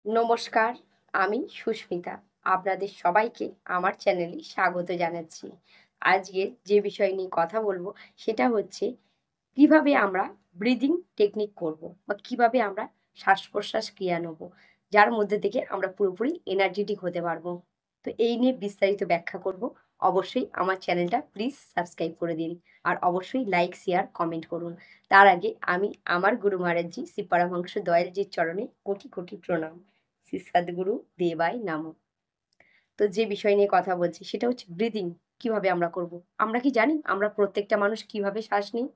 নমস্কার, আমি সুস্মিতা। আপনাদের সবাইকে আমার চ্যানেলে স্বাগত জানাচ্ছি। আজকে যে বিষয় নিয়ে কথা বলবো সেটা হচ্ছে কিভাবে আমরা ব্রিদিং টেকনিক করব বা কিভাবে আমরা শ্বাস-প্রশ্বাস ক্রিয়া নেব, যার মধ্যে থেকে আমরা পুরোপুরি এনার্জেটিক হতে পারবো। তো এই নিয়ে বিস্তারিত ব্যাখ্যা করব। অবশ্যই আমার চ্যানেলটা প্লিজ সাবস্ক্রাইব করে দিন। আর অবশ্যই লাইক, শেয়ার, কমেন্ট করুন। তার আগে আমি আমার গুরু মহারাজজি শ্রী পরমহংস দয়ালজির চরণে কোটি, কোটি প্রণাম। শ্রী সদ্গুরু দেবায় নমঃ। তো যে বিষয় নিয়ে কথা বলছি সেটা হচ্ছে ব্রিদিং। কিভাবে আমরা করব? আমরা কি জানি আমরা প্রত্যেকটা মানুষ কিভাবে শ্বাস নিই?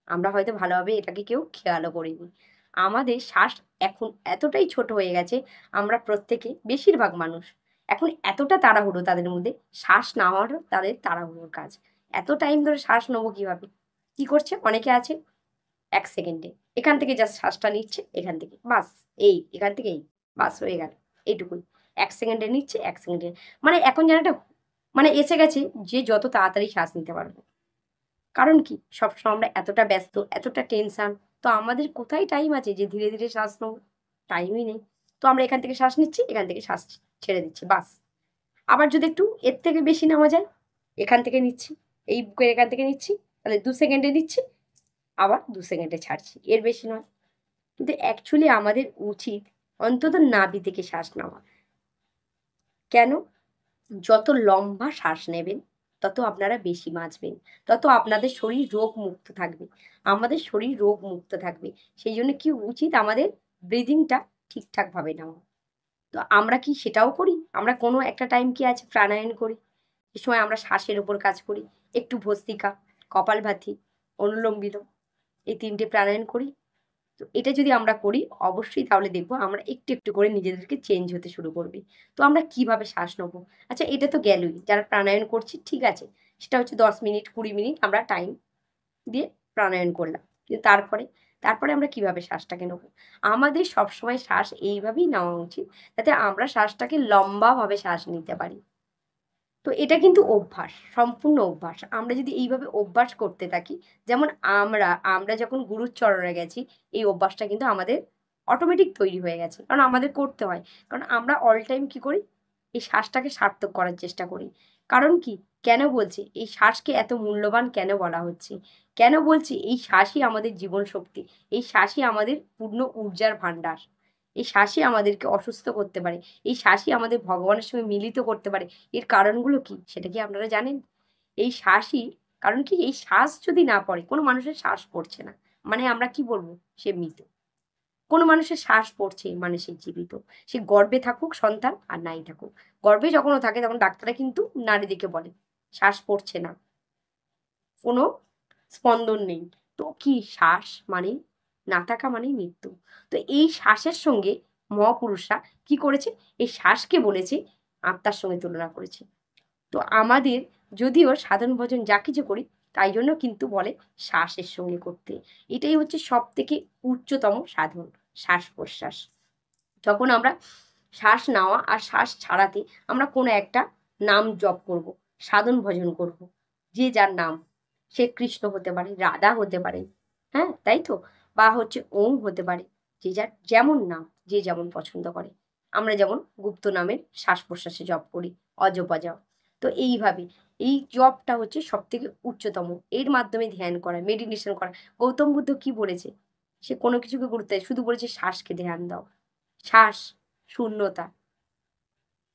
আমরা হয়তো ভালোভাবে এটাকে কেউ খেয়ালও করিনি। আমাদের শ্বাস এখন এতটাই ছোট হয়ে গেছে, আমরা প্রত্যেকে বেশিরভাগ মানুষ এখন এতটা তাড়াহুড়ো তাদের মধ্যে, শ্বাস নেওয়ারও তাদের তাড়াহুড়োর কাজ। এত টাইম ধরে শ্বাস নেবো কিভাবে? কি করছে? অনেকে আছে ১ সেকেন্ডে এখান থেকে জাস্ট শ্বাসটা নিচ্ছে এখান থেকে। বাস এই এখান থেকে এই। বাস হয়ে গেল। এইটুকুই। ১ সেকেন্ডে নিচ্ছে ১ সেকেন্ডে। মানে এখন যেন একটা এসে গেছে যে যত তাড়াতাড়ি শ্বাস নিতে পারবে। কারণ কি? সবসময় আমরা এতটা ব্যস্ত, এতটা টেনশন। তো আমাদের কোথায় টাইম আছে যে ধীরে, ধীরে শ্বাস নেবো? টাইমই নেই। তো আমরা এখান থেকে শ্বাস নিচ্ছি, এখান থেকে শ্বাস ছেড়ে দিচ্ছি। বাস। আবার যদি একটু এর থেকে বেশি নেওয়া যায়, এখান থেকে নিচ্ছি, এই বুকের এখান থেকে নিচ্ছি, তাহলে ২ সেকেন্ডে নিচ্ছি, আবার ২ সেকেন্ডে ছাড়ছি। এর বেশি নয়। কিন্তু অ্যাকচুয়ালি আমাদের উচিত অন্তত নাভি থেকে শ্বাস নেওয়া। কেন? যত লম্বা শ্বাস নেবেন, তত আপনারা বেশি বাঁচবেন। তত আপনাদের শরীর রোগমুক্ত থাকবে। আমাদের শরীর রোগমুক্ত থাকবে। সেইজন্য কি উচিত আমাদের ব্রিথিংটা ঠিকঠাকভাবে নেওয়া। তো আমরা কি সেটাও করি? আমরা কোনো একটা টাইম কি আছে প্রাণায়াম করি। সে সময় আমরা শ্বাসের উপর কাজ করি। একটু ভস্ত্রিকা, কপালভাতি, অনুলোম বিলোম এই ৩ টে প্রাণায়াম করি। তো এটা যদি আমরা করি অবশ্যই তাহলে দেখবো আমরা একটু, একটু করে নিজেদেরকে চেঞ্জ হতে শুরু করবে। তো আমরা কিভাবে শ্বাস নেবো? আচ্ছা এটা তো গেলই। যারা প্রাণায়াম করছি ঠিক আছে। সেটা হচ্ছে ১০ মিনিট ২০ মিনিট আমরা টাইম দিয়ে প্রাণায়াম করলাম। কিন্তু তারপরে আমরা কিভাবে শ্বাসটাকে নেবো? আমাদের সবসময় শ্বাস এইভাবেই নেওয়া উচিত যাতে আমরা শ্বাসটাকে লম্বাভাবে শ্বাস নিতে পারি। তো এটা কিন্তু অভ্যাস, সম্পূর্ণ অভ্যাস। আমরা যদি এইভাবে অভ্যাস করতে থাকি, যেমন আমরা যখন গুরুর চরণে গেছি, এই অভ্যাসটা কিন্তু আমাদের অটোমেটিক তৈরি হয়ে গেছে। কারণ আমাদের করতে হয়। কারণ আমরা অল টাইম কি করি? এই শ্বাসটাকে সার্থক করার চেষ্টা করি। কারণ কি? কেন বলছি? এই শ্বাসকে এত মূল্যবান কেন বলা হচ্ছে? কেন বলছি? এই শ্বাসই আমাদের জীবন শক্তি। এই শ্বাসই আমাদের পূর্ণ ঊর্জার ভান্ডার। এই শ্বাসই আমাদেরকে অসুস্থ করতে পারে। এই শ্বাসই আমাদের ভগবানের সঙ্গে মিলিত করতে পারে। এর কারণগুলো কি? সেটা কি আপনারা জানেন? এই শ্বাসই কারণ কি এই শ্বাস যদি না পড়ে, কোনো মানুষের শ্বাস পড়ছে না। মানে আমরা কি বলব? সে মৃত। কোনো মানুষের শ্বাস পড়ছে মানে সে জীবিত। সে গর্ভে থাকুক সন্তান আর নাই থাকুক। গর্ভে যখনও থাকে তখন ডাক্তাররা কিন্তু নাড়িদিকে বলে, শ্বাস পড়ছে না। কোনো স্পন্দন নেই। তো কি শ্বাস মানেই না থাকা মানেই মৃত্যু। তো এই শ্বাসের সঙ্গে মহাপুরুষরা কি করেছে? এই শ্বাসকে বলেছে আত্মার সঙ্গে তুলনা করেছে। তো আমাদের যদিও সাধন ভজন যা কিছু করি তাই জন্য কিন্তু বলে শ্বাসের সঙ্গে করতে। এটাই হচ্ছে সবথেকে উচ্চতম সাধন, শ্বাস-প্রশ্বাস। যখন আমরা শ্বাস নেওয়া আর শ্বাস ছাড়াতে আমরা কোনো একটা নাম জপ করব, সাধন ভজন করব। যে যার নাম। সে কৃষ্ণ হতে পারে, রাধা হতে পারে, হ্যাঁ? তাই তো? বা হচ্ছে ওম হতে পারে। যে যার যেমন নাম, যে যেমন পছন্দ করে। আমরা যেমন গুপ্ত নামের শ্বাস-প্রশ্বাসে জপ করি, অজপা জপ। তো এইভাবে এই জপটা হচ্ছে সবথেকে উচ্চতম। এর মাধ্যমে ধ্যান করা, মেডিটেশন করা। গৌতম বুদ্ধ কি বলেছে? সে কোনো কিছুকে গুরুত্ব দেয় শুধু বলেছে শ্বাসকে ধ্যান দাও। শ্বাস, শূন্যতা।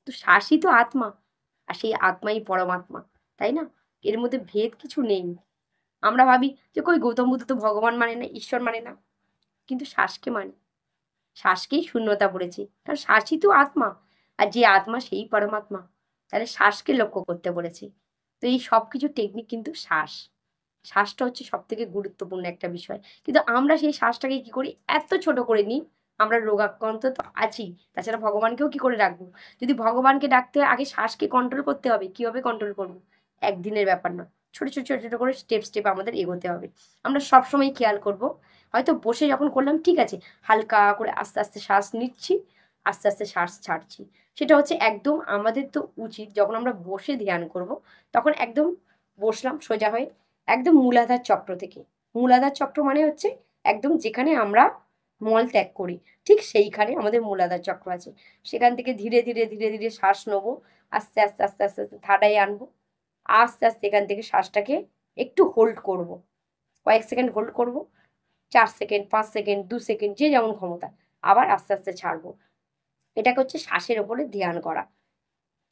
তো শ্বাসই তো আত্মা। আর সেই আত্মাই পরমাত্মা। তাই না? এর মধ্যে ভেদ কিছু নেই। আমরা ভাবি যে কই গৌতম বুদ্ধ তো ভগবান মানে না, ঈশ্বর মানে না। কিন্তু শ্বাসকে মানে। শ্বাসকেই শূন্যতা বলেছে। কারণ শ্বাসই তো আত্মা। আর যে আত্মা সেই পরমাত্মা। তাহলে শ্বাসকে লক্ষ্য করতে বলেছে। তো এই সবকিছুর টেকনিক কিন্তু শ্বাস। শ্বাসটা হচ্ছে সবথেকে গুরুত্বপূর্ণ একটা বিষয়। কিন্তু আমরা সেই শ্বাসটাকে কি করি? এত ছোট করে নিই। আমরা রোগাক্রান্ত তো আছি। তাছাড়া ভগবানকেও কি করে ডাকবো? যদি ভগবানকে ডাকতে হয় আগে শ্বাসকে কন্ট্রোল করতে হবে। কিভাবে কন্ট্রোল করব? একদিনের ব্যাপার না। ছোট, ছোট, ছোট, ছোট করে স্টেপ, স্টেপ আমাদের এগোতে হবে। আমরা সবসময় খেয়াল করব। হয়তো বসে যখন করলাম ঠিক আছে। হালকা করে আস্তে, আস্তে শ্বাস নিচ্ছি, আস্তে, আস্তে শ্বাস ছাড়ছি। সেটা হচ্ছে একদম আমাদের তো উচিত যখন আমরা বসে ধ্যান করব, তখন একদম বসলাম সোজা হয়ে একদম মূলাধার চক্র থেকে। মূলাধার চক্র মানে হচ্ছে একদম যেখানে আমরা মল ত্যাগ করি, ঠিক সেইখানে আমাদের মূলাধার চক্র আছে। সেখান থেকে ধীরে ধীরে ধীরে ধীরে শ্বাস নেবো, আস্তে আস্তে আস্তে আস্তে আস্তে থার্ডাই আনবো, আস্তে আস্তে এখান থেকে শ্বাসটাকে একটু হোল্ড করব, কয়েক সেকেন্ড হোল্ড করব, 4 সেকেন্ড, 5 সেকেন্ড, 2 সেকেন্ড, যে যেমন ক্ষমতা, আবার আস্তে আস্তে ছাড়বো। এটাকে হচ্ছে শ্বাসের ওপরে ধ্যান করা।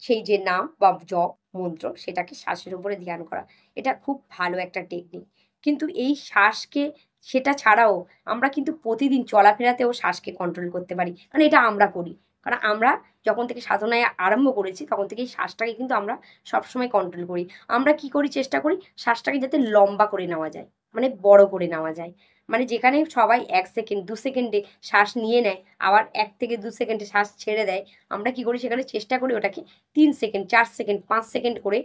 সেই যে নাম বা জপ মন্ত্র সেটাকে শ্বাসের উপরে ধ্যান করা। এটা খুব ভালো একটা টেকনিক। কিন্তু এই শ্বাসকে, সেটা ছাড়াও আমরা কিন্তু প্রতিদিন চলাফেরাতেও শ্বাসকে কন্ট্রোল করতে পারি। কারণ এটা আমরা করি। কারণ আমরা যখন থেকে সাধনায় আরম্ভ করেছি তখন থেকেই শ্বাসটাকে কিন্তু আমরা সবসময় কন্ট্রোল করি। আমরা কি করি, চেষ্টা করি শ্বাসটাকে যাতে লম্বা করে নেওয়া যায়। মানে বড় করে নেওয়া যায়। মানে যেখানে সবাই ১ সেকেন্ড ২ সেকেন্ডে শ্বাস নিয়ে নেয়, আবার ১ থেকে ২ সেকেন্ডে শ্বাস ছেড়ে দেয়। আমরা কি করি, সেখানে চেষ্টা করি ওটাকে ৩ সেকেন্ড, ৪ সেকেন্ড, ৫ সেকেন্ড করে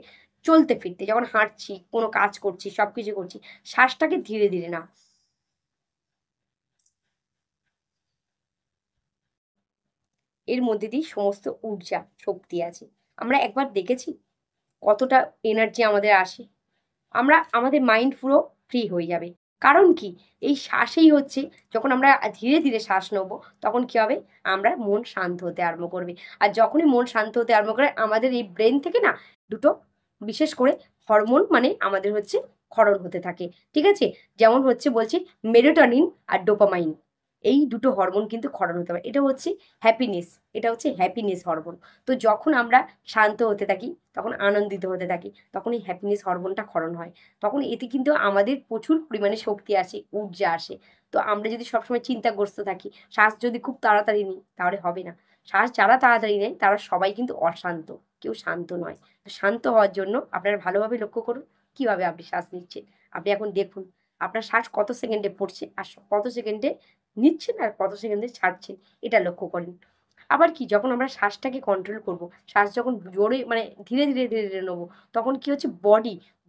চলতে ফিরতে, যখন হাঁটছি, কোনো কাজ করছি, সবকিছু করছি, শ্বাসটাকে ধীরে ধীরে না, এর মধ্যে দিয়ে সমস্ত ঊর্জা শক্তি আছে। আমরা একবার দেখেছি কতটা এনার্জি আমাদের আসে। আমরা, আমাদের মাইন্ড পুরো ফ্রি হয়ে যাবে। কারণ কি, এই শ্বাসেই হচ্ছে, যখন আমরা ধীরে ধীরে শ্বাস নেবো তখন কি হবে, আমরা মন শান্ত হতে আরম্ভ করবে। আর যখনই মন শান্ত হতে আরম্ভ করে আমাদের এই ব্রেন থেকে না দুটো বিশেষ করে হরমোন মানে আমাদের হচ্ছে ক্ষরণ হতে থাকে। ঠিক আছে? যেমন হচ্ছে বলছি মেলাটোনিন আর ডোপামাইন। এই দুটো হরমোন কিন্তু ক্ষরণ হতে পারে। এটা হচ্ছে হ্যাপিনেস, এটা হচ্ছে হ্যাপিনেস হরমোন। তো যখন আমরা শান্ত হতে থাকি, তখন আনন্দিত হতে থাকি, তখন এই হ্যাপিনেস হরমোনটা ক্ষরণ হয়। তখন এতে কিন্তু আমাদের প্রচুর পরিমাণে শক্তি আসে, ঊর্জা আসে। তো আমরা যদি সবসময় চিন্তাগ্রস্ত থাকি, শ্বাস যদি খুব তাড়াতাড়ি নিই তাহলে হবে না। শ্বাস যারা তাড়াতাড়ি নেয় তারা সবাই কিন্তু অশান্ত, কেউ শান্ত নয়। তো শান্ত হওয়ার জন্য আপনারা ভালোভাবে লক্ষ্য করুন কিভাবে আপনি শ্বাস নিচ্ছেন। আপনি এখন দেখুন আপনার শ্বাস কত সেকেন্ডে পড়ছে আর কত সেকেন্ডে নিচ্ছেন আর কত সেকেন্ডে ছাড়ছেন, এটা লক্ষ্য করেন। আবার কি, যখন আমরা শ্বাসটাকে কন্ট্রোল করব, শ্বাস যখন জোরে মানে ধীরে ধীরে ধীরে ধীরে নেবো, তখন কি হচ্ছে,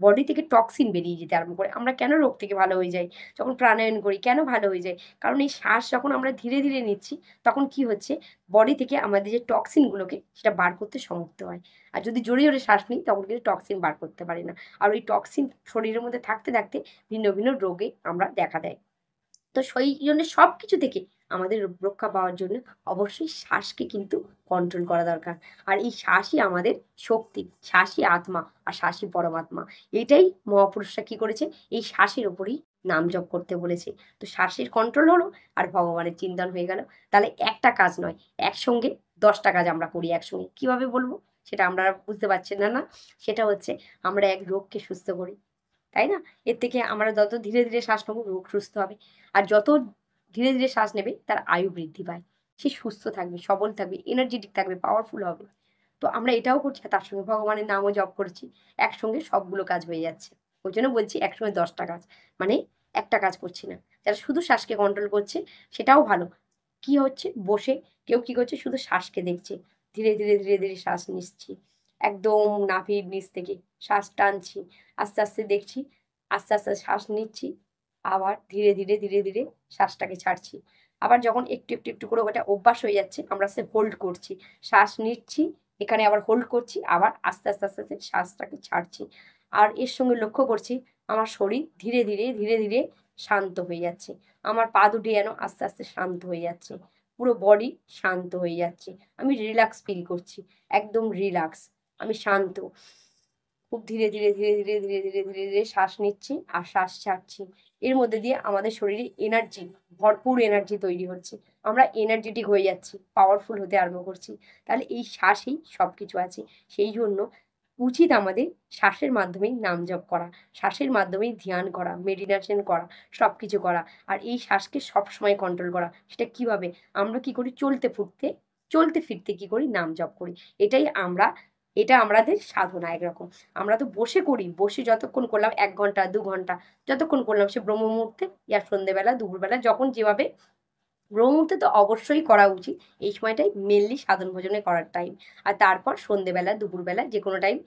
বডি থেকে টক্সিন বেরিয়ে যেতে আরম্ভ করে। আমরা কেন রোগ থেকে ভালো হয়ে যাই, যখন প্রাণায়াম করি কেন ভালো হয়ে যায়, কারণ এই শ্বাস যখন আমরা ধীরে ধীরে নিচ্ছি তখন কি হচ্ছে, বডি থেকে আমাদের যে টক্সিনগুলোকে সেটা বার করতে সমর্থ হয়। আর যদি জোরে জোরে শ্বাস নিই তখন কিন্তু টক্সিন বার করতে পারি না। আর ওই টক্সিন শরীরের মধ্যে থাকতে থাকতে ভিন্ন ভিন্ন রোগে আমরা দেখা দেয়। তো সেই জন্য সবকিছু থেকে আমাদের রক্ষা পাওয়ার জন্য অবশ্যই শ্বাসকে কিন্তু কন্ট্রোল করা দরকার। আর এই শ্বাসই আমাদের শক্তি, শ্বাসই আত্মা আর শ্বাসই পরমাত্মা। এটাই মহাপুরুষরা কি করেছে, এই শ্বাসের উপরেই নাম জপ করতে বলেছে। তো শ্বাসের কন্ট্রোল হলো আর ভগবানের চিন্তন হয়ে গেল। তাহলে একটা কাজ নয়, একসঙ্গে ১০টা কাজ আমরা করি একসঙ্গে। কিভাবে বলবো সেটা আমরা বুঝতে পারছেন না, না? সেটা হচ্ছে আমরা এক রোগকে সুস্থ করি, তাই না? এর থেকে আমরা যত ধীরে ধীরে শ্বাস নেবো রোগ সুস্থ হবে। আর যত ধীরে ধীরে শ্বাস নেবে তার আয়ু বৃদ্ধি পায়। সে সুস্থ থাকবে, সবল থাকবে, এনার্জেটিক থাকবে, পাওয়ারফুল হবে। তো আমরা এটাও করছি আর তার সঙ্গে ভগবানের নামও জপ করছি। একসঙ্গে সবগুলো কাজ হয়ে যাচ্ছে। ওই জন্য বলছি একসঙ্গে ১০টা কাজ। মানে একটা কাজ করছি না। যারা শুধু শ্বাসকে কন্ট্রোল করছে সেটাও ভালো। কি হচ্ছে, বসে কেউ কি করছে, শুধু শ্বাসকে দেখছে। ধীরে ধীরে ধীরে ধীরে শ্বাস নিচ্ছি, একদম নাভির নিচ থেকে শ্বাস টানছি, আস্তে আস্তে দেখছি, আস্তে আস্তে শ্বাস নিচ্ছি, আবার ধীরে ধীরে ধীরে ধীরে শ্বাসটাকে ছাড়ছি। আবার যখন একটু একটু একটু করে ওটা অভ্যাস হয়ে যাচ্ছে আমরা সে হোল্ড করছি, শ্বাস নিচ্ছি, এখানে আবার হোল্ড করছি, আবার আস্তে আস্তে আস্তে আস্তে শ্বাসটাকে ছাড়ছি। আর এর সঙ্গে লক্ষ্য করছি আমার শরীর ধীরে ধীরে ধীরে ধীরে শান্ত হয়ে যাচ্ছে। আমার পা দুটি যেন আস্তে আস্তে শান্ত হয়ে যাচ্ছে, পুরো বডি শান্ত হয়ে যাচ্ছে। আমি রিল্যাক্স ফিল করছি, একদম রিল্যাক্স, আমি শান্ত। খুব ধীরে ধীরে ধীরে ধীরে ধীরে ধীরে ধীরে ধীরে শ্বাস নিচ্ছি আর শ্বাস ছাড়ছি। এর মধ্যে দিয়ে আমাদের শরীরে এনার্জি, ভরপুর এনার্জি তৈরি হচ্ছে। আমরা এনার্জেটিক হয়ে যাচ্ছি, পাওয়ারফুল হতে আরম্ভ করছি। তাহলে এই শ্বাসেই সবকিছু আছে। সেই জন্য উচিত আমাদের শ্বাসের মাধ্যমেই নাম জপ করা, শ্বাসের মাধ্যমেই ধ্যান করা, মেডিটেশন করা, সবকিছু করা। আর এই শ্বাসকে সবসময় কন্ট্রোল করা। সেটা কিভাবে, আমরা কি করি, চলতে ফিরতে কি করি, নাম জপ করি। এটাই আমরা, এটা আমাদের সাধনা একরকম। আমরা তো বসে করি, বসে যতক্ষণ করলাম ১ ঘন্টা ২ ঘন্টা যতক্ষণ করলাম, সে ব্রহ্ম মুহূর্তে ইয়া সন্ধ্যেবেলা দুপুরবেলা যখন যেভাবে, ব্রহ্ম মুহূর্তে তো অবশ্যই করা উচিত। এই সময়টাই মেইনলি সাধন ভোজনে করার টাইম। আর তারপর সন্ধ্যেবেলা দুপুরবেলা যেকোনো টাইম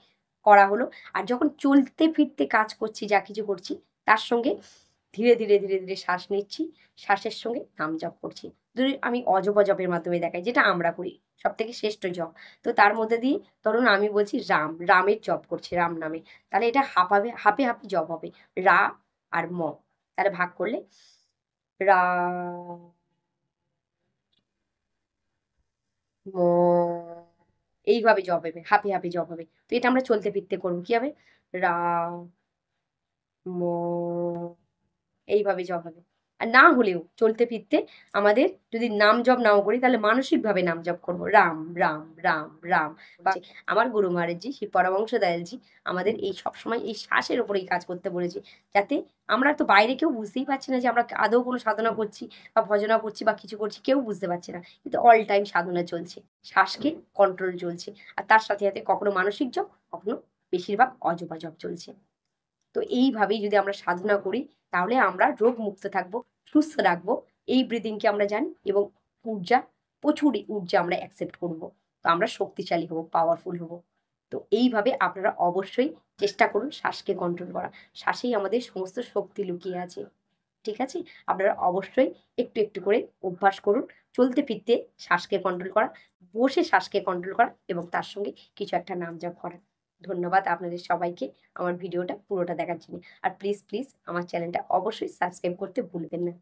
করা হলো। আর যখন চলতে ফিরতে কাজ করছি, যা কিছু করছি তার সঙ্গে ধীরে ধীরে ধীরে ধীরে শ্বাস নিচ্ছি, শ্বাসের সঙ্গে নাম জপ করছি। যদি আমি অজপ জপের মাধ্যমে দেখাই, যেটা আমরা করি সব থেকে শ্রেষ্ঠ জপ। তো তার মধ্যে দিয়ে ধরুন আমি বলছি রামের জপ করছি, রাম নামে, তাহলে এটা হাঁপাবে, হাঁপে হাঁপে জপ হবে। রা আর ম, তাহলে ভাগ করলে রা, ম, এইভাবে জপ হবে, হাফে হাফে জপ হবে। তো এটা আমরা চলতে ফিরতে করবো। কি হবে? রা, ম, এইভাবে জপ হবে। আর না হলেও চলতে ফিরতে আমাদের যদি নাম জপ নাও করি তাহলে মানসিকভাবে নাম জপ করবো, রাম রাম রাম রাম। বা আমার গুরু মহারাজজি শ্রী পরমহংস দয়ালজি আমাদের এই সবসময় এই শ্বাসের ওপরেই কাজ করতে বলেছে, যাতে আমরা তো বাইরে কেউ বুঝতেই পারছি না যে আমরা আদৌ কোনো সাধনা করছি বা ভজনা করছি বা কিছু করছি, কেউ বুঝতে পারছে না, কিন্তু অল টাইম সাধনা চলছে, শ্বাসকে কন্ট্রোল চলছে। আর তার সাথে সাথে কখনো মানসিক জপ, কখনো বেশিরভাগ অজপা জপ চলছে। তো এইভাবেই যদি আমরা সাধনা করি তাহলে আমরা রোগ মুক্ত থাকবো, সুস্থ রাখবো। এই ব্রিদিংকে আমরা জানি এবং ঊর্জা, প্রচুর ঊর্জা আমরা অ্যাকসেপ্ট করব। তো আমরা শক্তিশালী হব, পাওয়ারফুল হব। তো এইভাবে আপনারা অবশ্যই চেষ্টা করুন শ্বাসকে কন্ট্রোল করা। শ্বাসেই আমাদের সমস্ত শক্তি লুকিয়ে আছে। ঠিক আছে? আপনারা অবশ্যই একটু একটু করে অভ্যাস করুন চলতে ফিরতে শ্বাসকে কন্ট্রোল করা, বসে শ্বাসকে কন্ট্রোল করা এবং তার সঙ্গে কিছু একটা নাম জপ করা। ধন্যবাদ আপনাদের সবাইকে আমার ভিডিওটা পুরোটা দেখার জন্য। আর প্লিজ প্লিজ আমার চ্যানেলটা অবশ্যই সাবস্ক্রাইব করতে ভুলবেন না।